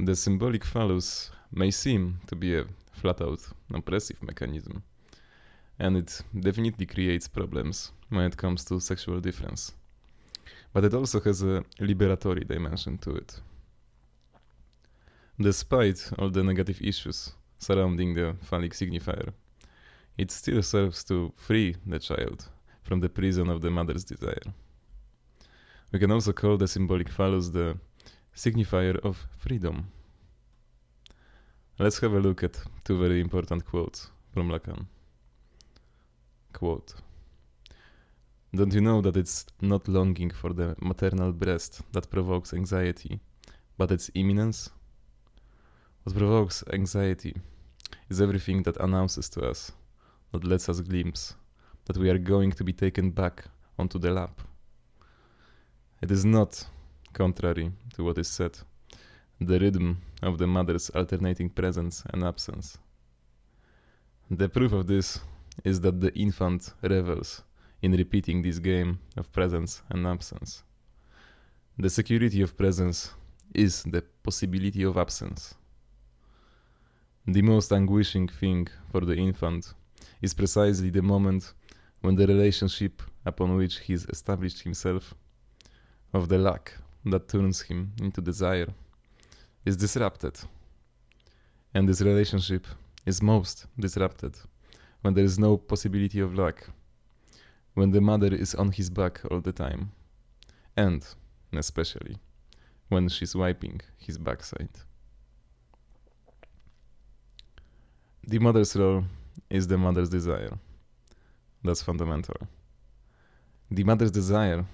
The symbolic phallus may seem to be a flat-out oppressive mechanism, and it definitely creates problems when it comes to sexual difference. But it also has a liberatory dimension to it. Despite all the negative issues surrounding the phallic signifier, it still serves to free the child from the prison of the mother's desire. We can also call the symbolic phallus the signifier of freedom. Let's have a look at two very important quotes from Lacan. Quote: "Don't you know that it's not longing for the maternal breast that provokes anxiety, but its imminence? What provokes anxiety is everything that announces to us, that lets us glimpse, that we are going to be taken back onto the lap. It is not, contrary to what is said, the rhythm of the mother's alternating presence and absence. The proof of this is that the infant revels in repeating this game of presence and absence. The security of presence is the possibility of absence. The most anguishing thing for the infant is precisely the moment when the relationship upon which he has established himself, of the lack that turns him into desire, is disrupted. And this relationship is most disrupted when there is no possibility of lack, when the mother is on his back all the time, and especially when she's wiping his backside. The mother's role is the mother's desire. That's fundamental. The mother's desire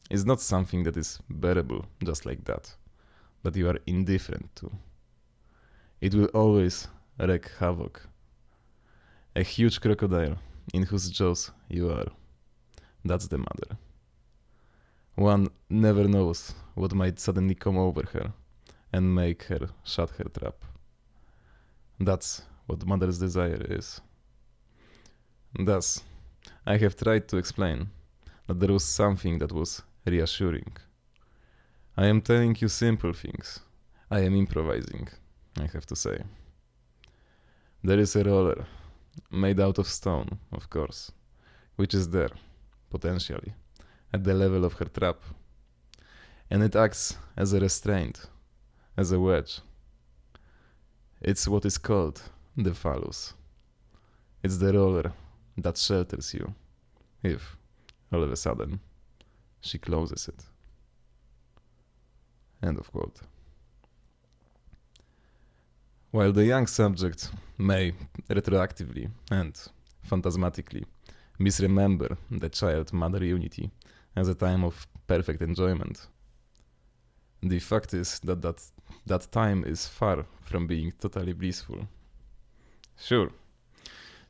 is not something that is bearable just like that you are indifferent to. It will always wreak havoc. A huge crocodile in whose jaws you are. That's the mother. One never knows what might suddenly come over her and make her shut her trap. That's what mother's desire is. Thus, I have tried to explain that there was something that was reassuring. I am telling you simple things. I am improvising, I have to say. There is a roller, made out of stone, of course, which is there, potentially, at the level of her trap. And it acts as a restraint, as a wedge. It's what is called the phallus. It's the roller that shelters you, if, all of a sudden, she closes it. End of quote. While the young subject may retroactively and phantasmatically misremember the child-mother unity as a time of perfect enjoyment, the fact is that time is far from being totally blissful. Sure,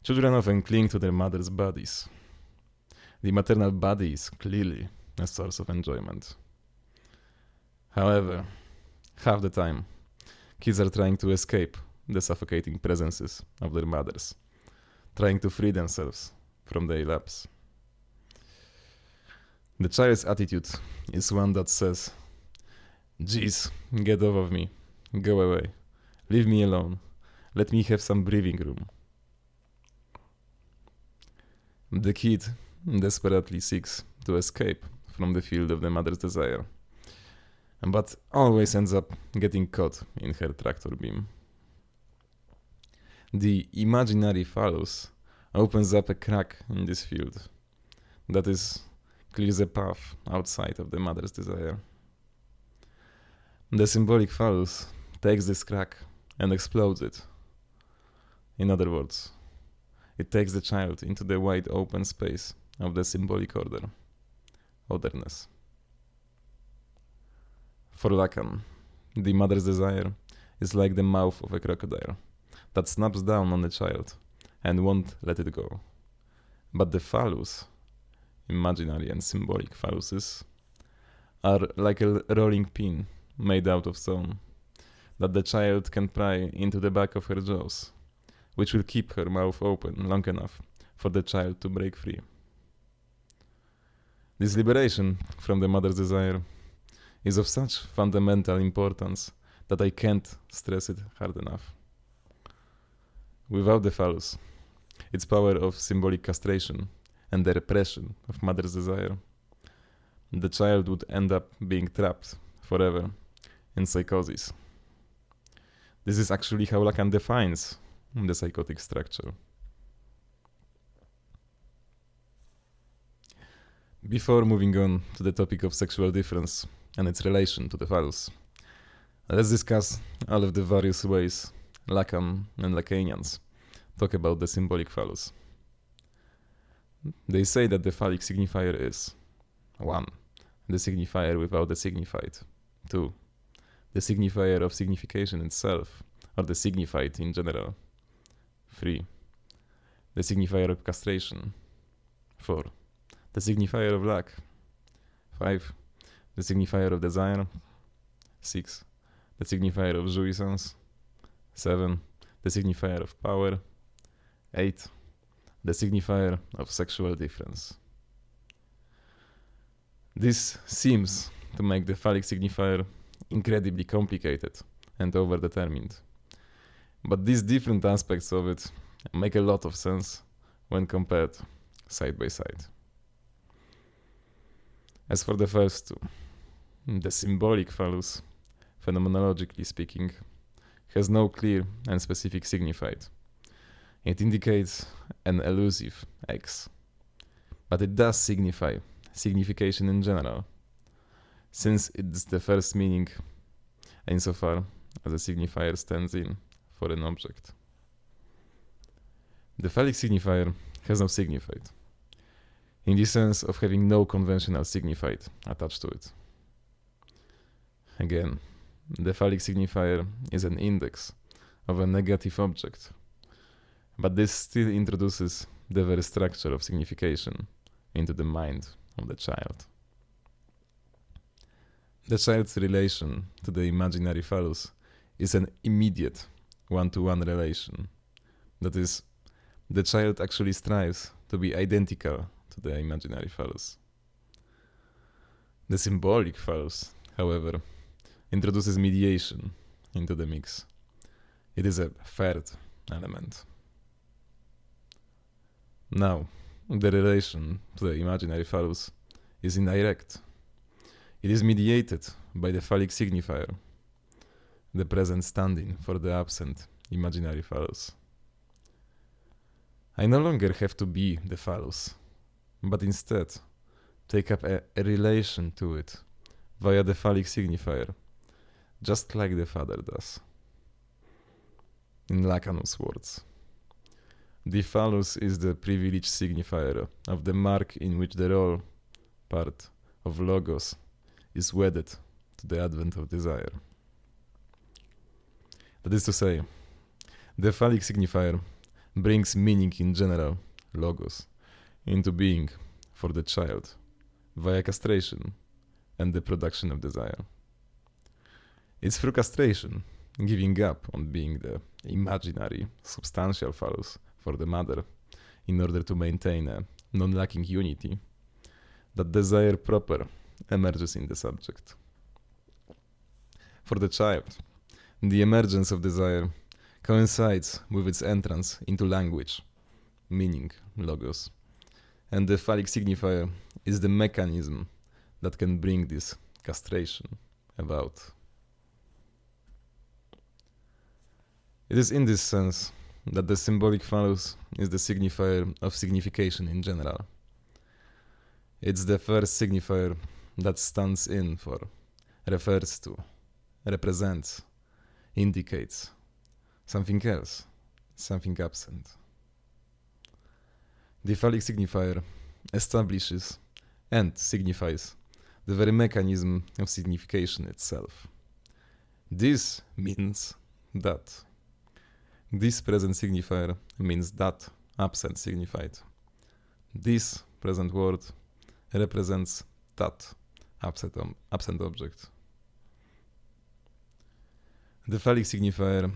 children often cling to their mother's bodies. The maternal body is clearly a source of enjoyment. However, half the time, kids are trying to escape the suffocating presences of their mothers, trying to free themselves from their laps. The child's attitude is one that says, "Jeez, get off of me, go away, leave me alone, let me have some breathing room." The kid desperately seeks to escape from the field of the mother's desire, but always ends up getting caught in her tractor beam. The imaginary phallus opens up a crack in this field, that is, clears a path outside of the mother's desire. The symbolic phallus takes this crack and explodes it. In other words, it takes the child into the wide open space of the symbolic order, otherness. For Lacan, the mother's desire is like the mouth of a crocodile that snaps down on the child and won't let it go. But the phallus, imaginary and symbolic phalluses, are like a rolling pin made out of stone that the child can pry into the back of her jaws, which will keep her mouth open long enough for the child to break free. This liberation from the mother's desire is of such fundamental importance that I can't stress it hard enough. Without the phallus, its power of symbolic castration and the repression of mother's desire, the child would end up being trapped forever in psychosis. This is actually how Lacan defines the psychotic structure. Before moving on to the topic of sexual difference and its relation to the phallus, let's discuss all of the various ways Lacan and Lacanians talk about the symbolic phallus. They say that the phallic signifier is 1. The signifier without the signified. 2. The signifier of signification itself, or the signified in general. 3. The signifier of castration. 4. The signifier of lack. 5. The signifier of desire. 6. The signifier of jouissance. 7. The signifier of power. 8. The signifier of sexual difference. This seems to make the phallic signifier incredibly complicated and overdetermined. But these different aspects of it make a lot of sense when compared side by side. As for the first two, the symbolic phallus, phenomenologically speaking, has no clear and specific signified. It indicates an elusive X, but it does signify signification in general, since it's the first meaning insofar as a signifier stands in for an object. The phallic signifier has no signified, in the sense of having no conventional signified attached to it. Again, the phallic signifier is an index of a negative object, but this still introduces the very structure of signification into the mind of the child. The child's relation to the imaginary phallus is an immediate one-to-one relation. That is, the child actually strives to be identical to the imaginary phallus. The symbolic phallus, however, introduces mediation into the mix. It is a third element. Now, the relation to the imaginary phallus is indirect. It is mediated by the phallic signifier, the present stand-in for the absent imaginary phallus. I no longer have to be the phallus, but instead take up a relation to it via the phallic signifier, just like the father does. In Lacan's words, the phallus is the privileged signifier of the mark in which the role part of logos is wedded to the advent of desire. That is to say, the phallic signifier brings meaning in general, logos, into being for the child via castration and the production of desire. It's through castration, giving up on being the imaginary, substantial phallus for the mother in order to maintain a non-lacking unity, that desire proper emerges in the subject. For the child, the emergence of desire coincides with its entrance into language, meaning, logos, and the phallic signifier is the mechanism that can bring this castration about. It is in this sense that the symbolic phallus is the signifier of signification in general. It's the first signifier that stands in for, refers to, represents, indicates something else, something absent. The phallic signifier establishes and signifies the very mechanism of signification itself. This means that. This present signifier means that absent signified. This present word represents that absent object. The phallic signifier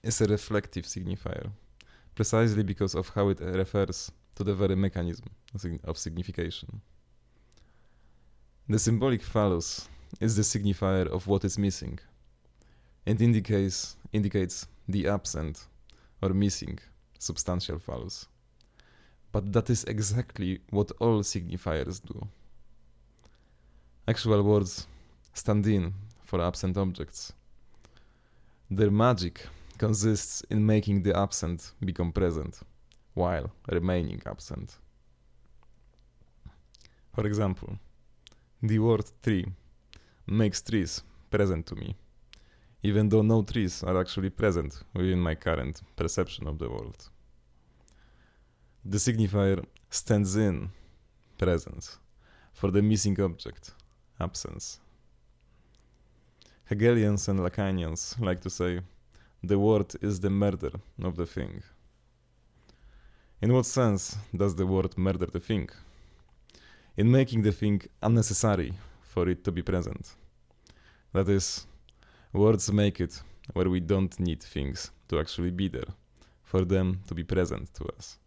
is a reflective signifier, precisely because of how it refers to the very mechanism of signification. The symbolic phallus is the signifier of what is missing, and indicates the absent or missing substantial phallus. But that is exactly what all signifiers do. Actual words stand in for absent objects. Their magic consists in making the absent become present, while remaining absent. For example, the word tree makes trees present to me, even though no trees are actually present within my current perception of the world. The signifier stands in presence for the missing object, absence. Hegelians and Lacanians like to say, the word is the murder of the thing. In what sense does the word murder the thing? In making the thing unnecessary for it to be present. That is, words make it where we don't need things to actually be there, for them to be present to us.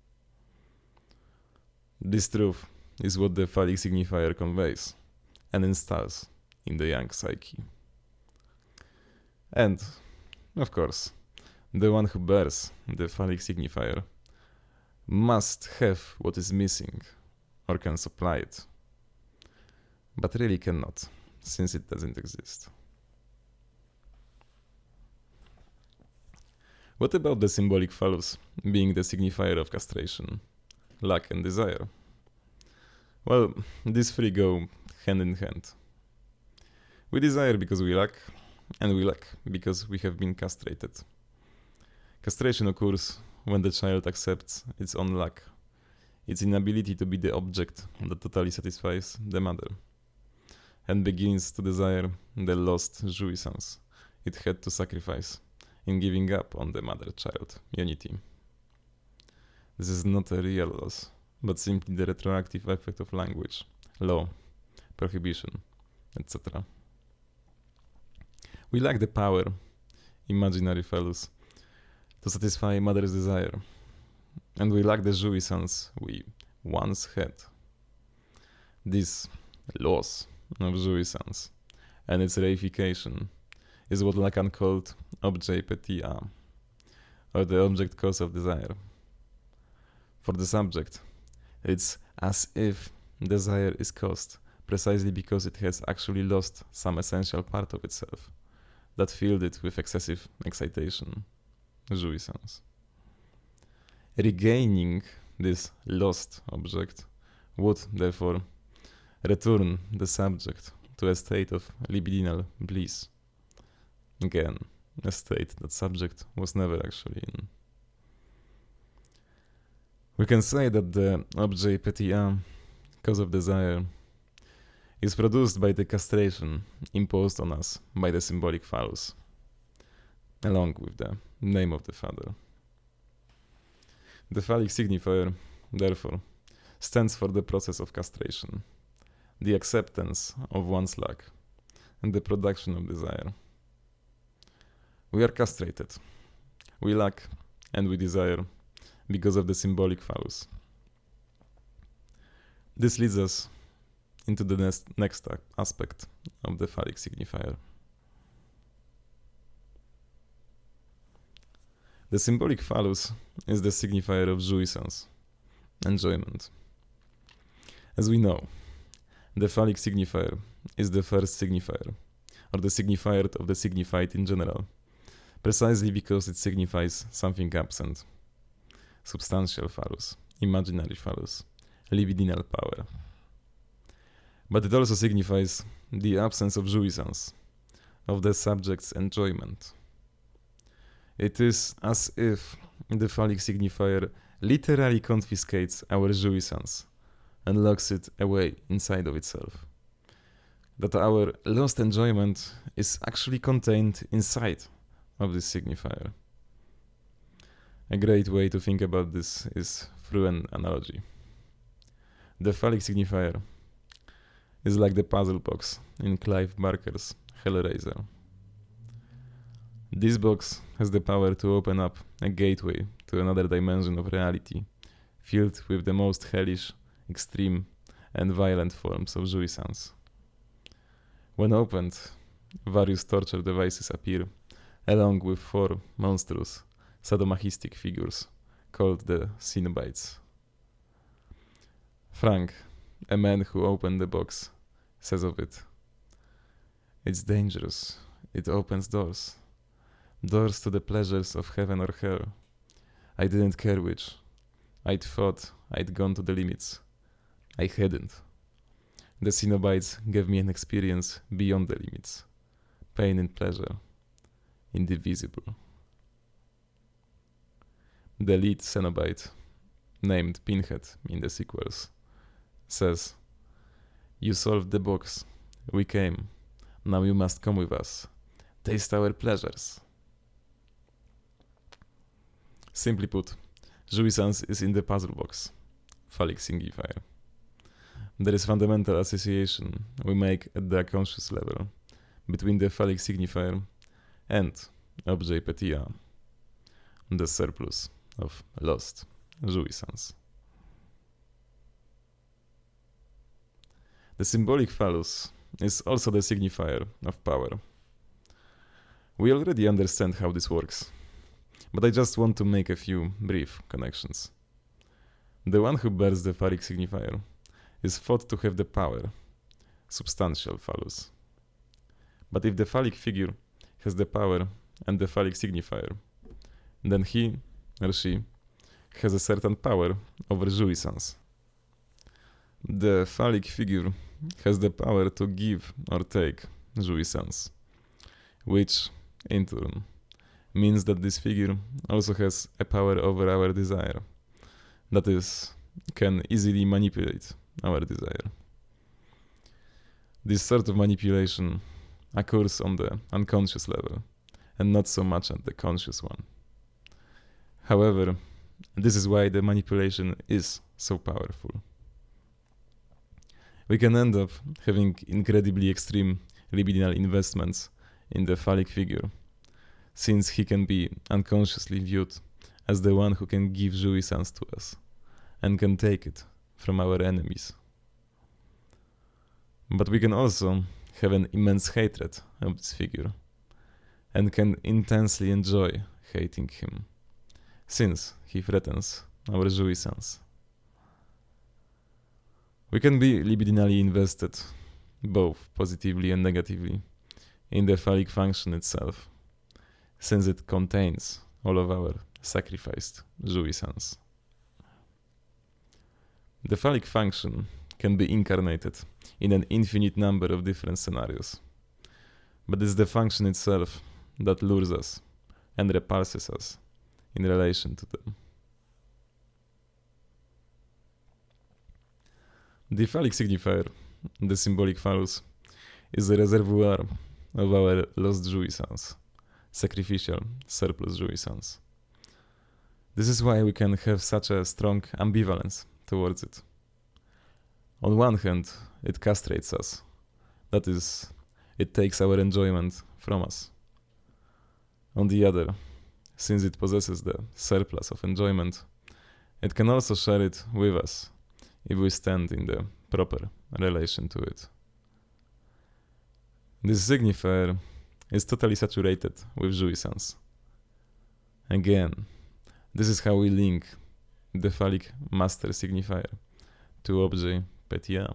This truth is what the phallic signifier conveys and installs in the young psyche. And, of course, the one who bears the phallic signifier must have what is missing or can supply it, but really cannot, since it doesn't exist. What about the symbolic phallus being the signifier of castration, lack and desire? Well, these three go hand in hand. We desire because we lack, and we lack because we have been castrated. Castration occurs when the child accepts its own lack, its inability to be the object that totally satisfies the mother, and begins to desire the lost jouissance it had to sacrifice in giving up on the mother-child unity. This is not a real loss, but simply the retroactive effect of language, law, prohibition, etc. We lack the power, imaginary phallus, to satisfy mother's desire, and we lack the jouissance we once had. This loss of jouissance and its reification is what Lacan called objet petit a, or the object cause of desire. For the subject, it's as if desire is caused precisely because it has actually lost some essential part of itself that filled it with excessive excitation, jouissance. Regaining this lost object would, therefore, return the subject to a state of libidinal bliss. Again, a state that subject was never actually in. We can say that the objet petit a, cause of desire, is produced by the castration imposed on us by the symbolic phallus, along with the name of the father. The phallic signifier, therefore, stands for the process of castration, the acceptance of one's lack, and the production of desire. We are castrated. We lack and we desire because of the symbolic phallus. This leads us into the next aspect of the phallic signifier. The symbolic phallus is the signifier of jouissance, enjoyment. As we know, the phallic signifier is the first signifier, or the signifier of the signified in general, precisely because it signifies something absent, substantial phallus, imaginary phallus, libidinal power. But it also signifies the absence of jouissance, of the subject's enjoyment. It is as if the phallic signifier literally confiscates our jouissance and locks it away inside of itself. That our lost enjoyment is actually contained inside of this signifier. A great way to think about this is through an analogy. The phallic signifier is like the puzzle box in Clive Barker's Hellraiser. This box has the power to open up a gateway to another dimension of reality, filled with the most hellish, extreme, and violent forms of jouissance. When opened, various torture devices appear along with 4 monstrous, sadomasochistic figures called the Cenobites. Frank, a man who opened the box, says of it, "It's dangerous. It opens doors. Doors to the pleasures of heaven or hell. I didn't care which. I'd thought I'd gone to the limits. I hadn't. The Cenobites gave me an experience beyond the limits. Pain and pleasure. Indivisible." The lead Cenobite, named Pinhead in the sequels, says, "You solved the box. We came. Now you must come with us. Taste our pleasures." Simply put, jouissance is in the puzzle box, phallic signifier. There is fundamental association we make at the conscious level between the phallic signifier and objet petit, the surplus of lost jouissance. The symbolic phallus is also the signifier of power. We already understand how this works, but I just want to make a few brief connections. The one who bears the phallic signifier is thought to have the power, substantial phallus. But if the phallic figure has the power and the phallic signifier, then he or she has a certain power over jouissance. The phallic figure has the power to give or take jouissance, which, in turn, means that this figure also has a power over our desire, that is, can easily manipulate our desire. This sort of manipulation occurs on the unconscious level, and not so much at the conscious one. However, this is why the manipulation is so powerful. We can end up having incredibly extreme libidinal investments in the phallic figure, since he can be unconsciously viewed as the one who can give jouissance to us, and can take it from our enemies. But we can also have an immense hatred of this figure, and can intensely enjoy hating him, since he threatens our jouissance. We can be libidinally invested, both positively and negatively, in the phallic function itself, since it contains all of our sacrificed jouissance. The phallic function can be incarnated in an infinite number of different scenarios, but it's the function itself that lures us and repulses us in relation to them. The phallic signifier, the symbolic phallus, is the reservoir of our lost jouissance, sacrificial surplus jouissance. This is why we can have such a strong ambivalence towards it. On one hand, it castrates us, that is, it takes our enjoyment from us. On the other, since it possesses the surplus of enjoyment, it can also share it with us if we stand in the proper relation to it. This signifier is totally saturated with jouissance. Again, this is how we link the phallic master signifier to objet petit.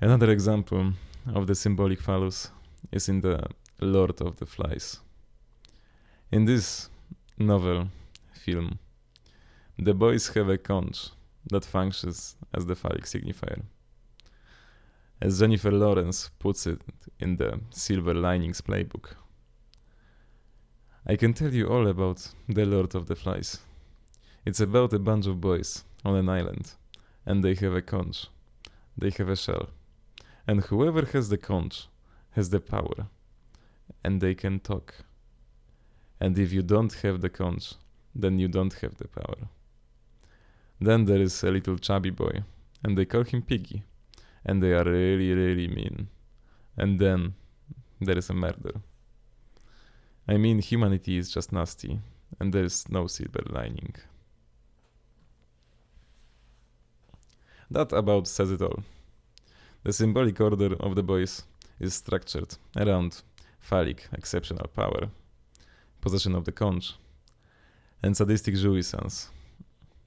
Another example of the symbolic phallus is in the Lord of the Flies. In this novel film, the boys have a conch that functions as the phallic signifier. As Jennifer Lawrence puts it in the Silver Linings playbook, "I can tell you all about the Lord of the Flies. It's about a bunch of boys on an island, and they have a conch. They have a shell. And whoever has the conch has the power, and they can talk. And if you don't have the conch, then you don't have the power. Then there is a little chubby boy, and they call him Piggy, and they are really, really mean. And then there is a murder. I mean, humanity is just nasty, and there is no silver lining." That about says it all. The symbolic order of the boys is structured around phallic exceptional power, possession of the conch, and sadistic jouissance,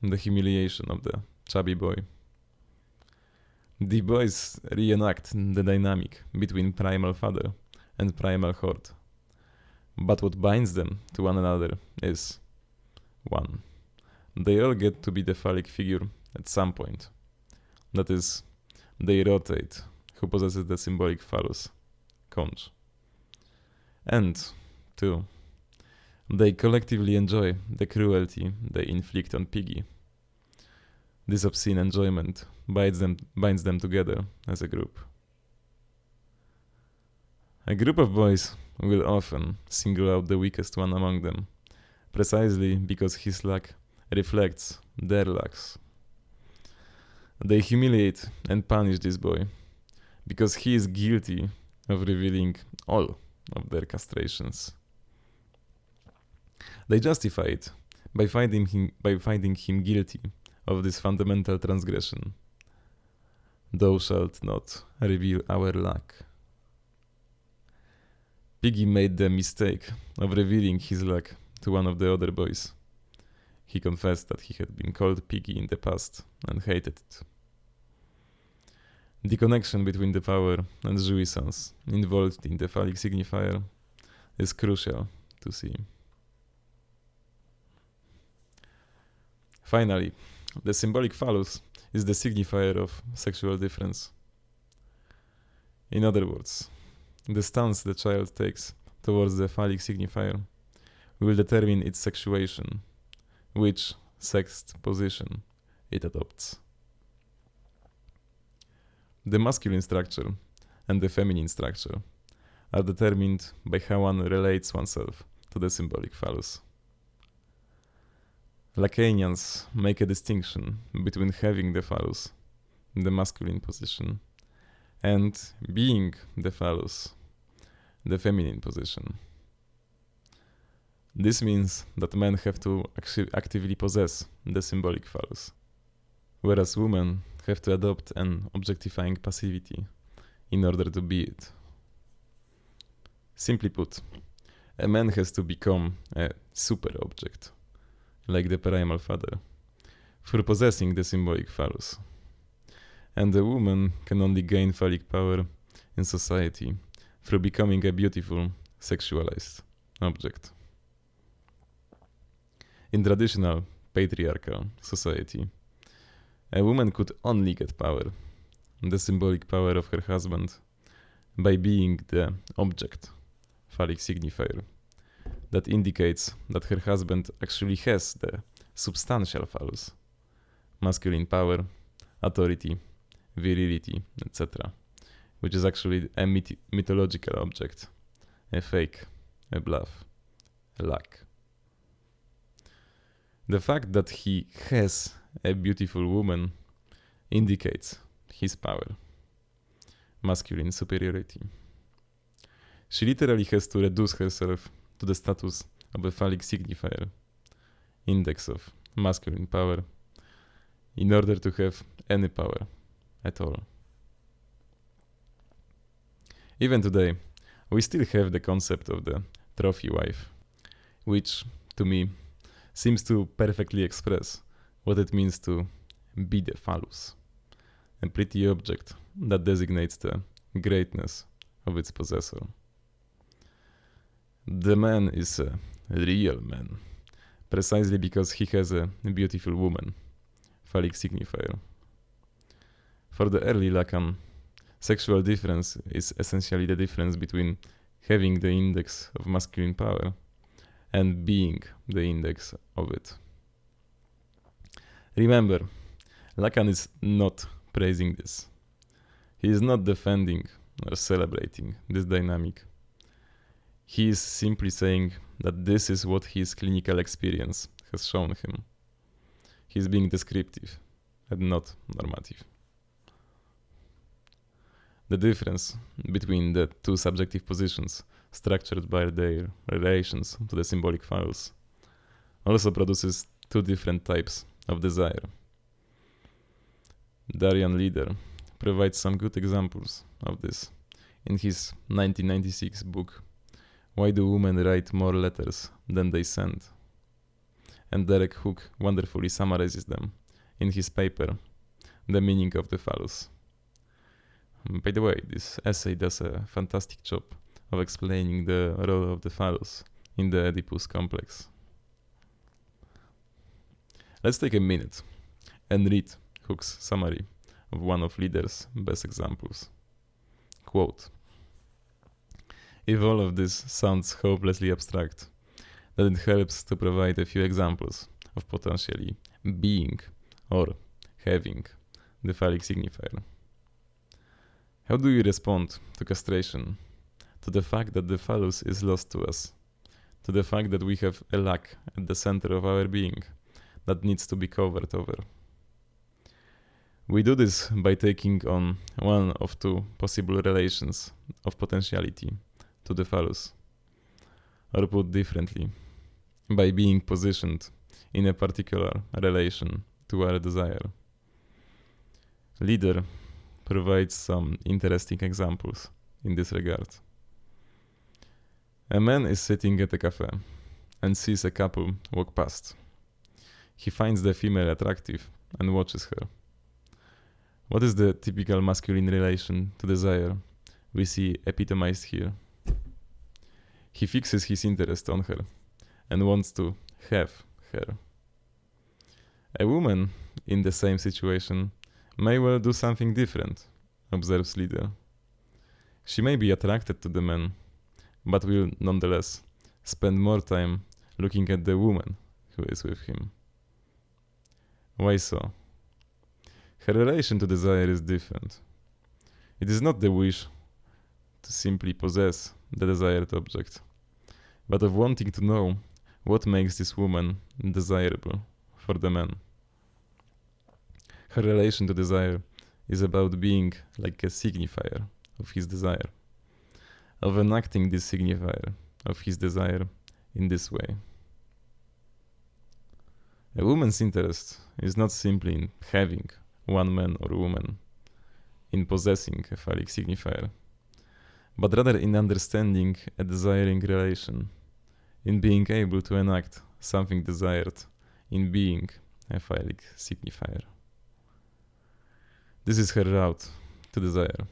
the humiliation of the chubby boy. The boys reenact the dynamic between primal father and primal horde. But what binds them to one another is 1. They all get to be the phallic figure at some point. That is, they rotate who possesses the symbolic phallus, conch. And 2. They collectively enjoy the cruelty they inflict on Piggy. This obscene enjoyment binds them together as a group. A group of boys will often single out the weakest one among them, precisely because his lack reflects their lacks. They humiliate and punish this boy because he is guilty of revealing all of their castrations. They justify it by finding him guilty of this fundamental transgression. Thou shalt not reveal our lack. Piggy made the mistake of revealing his lack to one of the other boys. He confessed that he had been called Piggy in the past and hated it. The connection between the power and jouissance involved in the phallic signifier is crucial to see. Finally, the symbolic phallus is the signifier of sexual difference. In other words, the stance the child takes towards the phallic signifier will determine its sexuation, which sexed position it adopts. The masculine structure and the feminine structure are determined by how one relates oneself to the symbolic phallus. Lacanians make a distinction between having the phallus, the masculine position, and being the phallus, the feminine position. This means that men have to actively possess the symbolic phallus, whereas women have to adopt an objectifying passivity in order to be it. Simply put, a man has to become a super object, like the primal father, for possessing the symbolic phallus. And a woman can only gain phallic power in society through becoming a beautiful, sexualized object. In traditional patriarchal society, a woman could only get power, the symbolic power of her husband, by being the object, phallic signifier, that indicates that her husband actually has the substantial phallus, masculine power, authority, virility, etc., which is actually a mythological object, a fake, a bluff, a lack. The fact that he has a beautiful woman indicates his power, masculine superiority. She literally has to reduce herself to the status of a phallic signifier, index of masculine power, in order to have any power at all. Even today, we still have the concept of the trophy wife, which, to me, seems to perfectly express what it means to be the phallus, a pretty object that designates the greatness of its possessor. The man is a real man, precisely because he has a beautiful woman, phallic signifier. For the early Lacan, sexual difference is essentially the difference between having the index of masculine power and being the index of it. Remember, Lacan is not praising this. He is not defending or celebrating this dynamic. He is simply saying that this is what his clinical experience has shown him. He is being descriptive and not normative. The difference between the two subjective positions structured by their relations to the symbolic phallus also produces two different types of desire. Darian Leader provides some good examples of this in his 1996 book Why do women write more letters than they send? And Derek Hook wonderfully summarizes them in his paper, The Meaning of the Phallus. By the way, this essay does a fantastic job of explaining the role of the phallus in the Oedipus complex. Let's take a minute and read Hook's summary of one of Lieder's best examples. Quote, "If all of this sounds hopelessly abstract, then it helps to provide a few examples of potentially being or having the phallic signifier. How do you respond to castration, to the fact that the phallus is lost to us, to the fact that we have a lack at the center of our being that needs to be covered over? We do this by taking on one of two possible relations of potentiality to the phallus, or put differently, by being positioned in a particular relation to our desire. Lieder provides some interesting examples in this regard. A man is sitting at a cafe and sees a couple walk past. He finds the female attractive and watches her. What is the typical masculine relation to desire we see epitomized here? He fixes his interest on her and wants to have her. A woman in the same situation may well do something different, observes Lieder. She may be attracted to the man, but will nonetheless spend more time looking at the woman who is with him. Why so? Her relation to desire is different. It is not the wish to simply possess the desired object, but of wanting to know what makes this woman desirable for the man. Her relation to desire is about being like a signifier of his desire, of enacting this signifier of his desire in this way. A woman's interest is not simply in having one man or woman, in possessing a phallic signifier, but rather in understanding a desiring relation, in being able to enact something desired, in being a phallic signifier. This is her route to desire.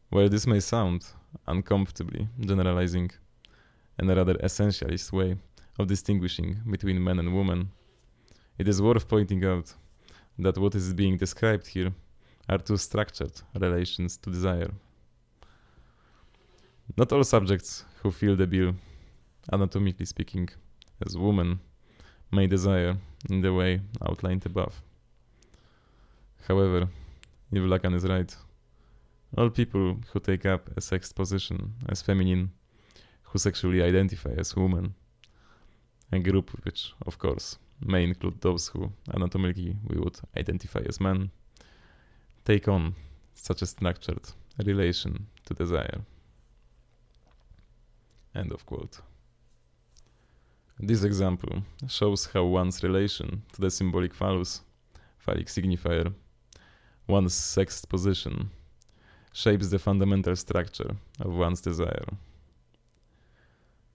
While this may sound uncomfortably generalizing and a rather essentialist way of distinguishing between man and woman, it is worth pointing out that what is being described here are two structured relations to desire. Not all subjects who feel the bill, anatomically speaking, as women, may desire in the way outlined above. However, if Lacan is right, all people who take up a sexed position as feminine, who sexually identify as women, a group which, of course, may include those who anatomically we would identify as men, take on such a structured relation to desire. End of quote. This example shows how one's relation to the symbolic phallus, phallic signifier, one's sexed position, shapes the fundamental structure of one's desire.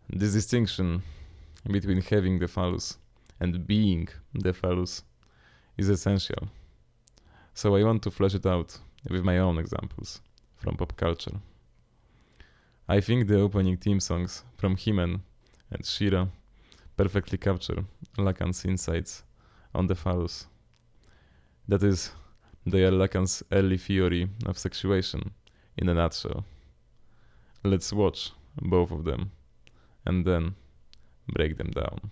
This distinction between having the phallus and being the phallus is essential, so I want to flesh it out with my own examples from pop culture. I think the opening theme songs from He-Man and She-Ra perfectly capture Lacan's insights on the phallus. That is, they are Lacan's early theory of sexuation in a nutshell. Let's watch both of them and then break them down.